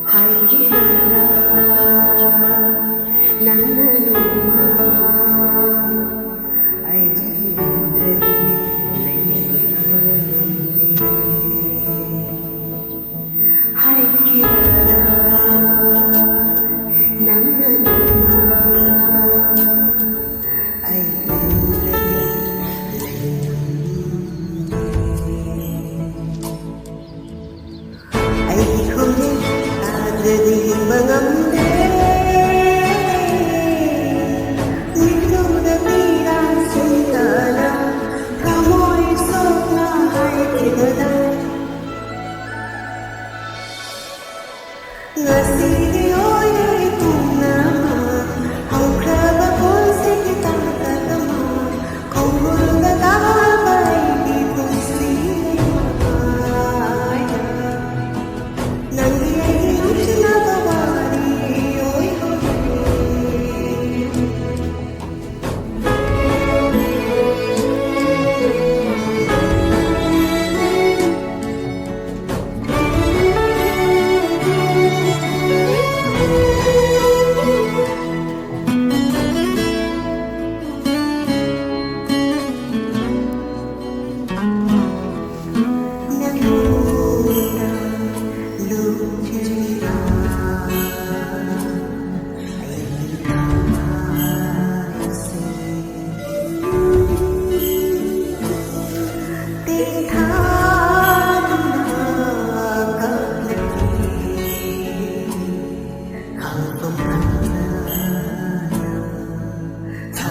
Hay kilala ng anuma ay sundali na iwanagin. Hay kilala ng anuma ay sundali na iwanagin. Ay huli jadi mengambil itu demi segala kamu esoknya hai kita ngasih dia itu nama kau kerana pun kita terima kau berkata baik di kursi nanti Hãy subscribe cho kênh Ghiền Mì Gõ để không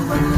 bỏ lỡ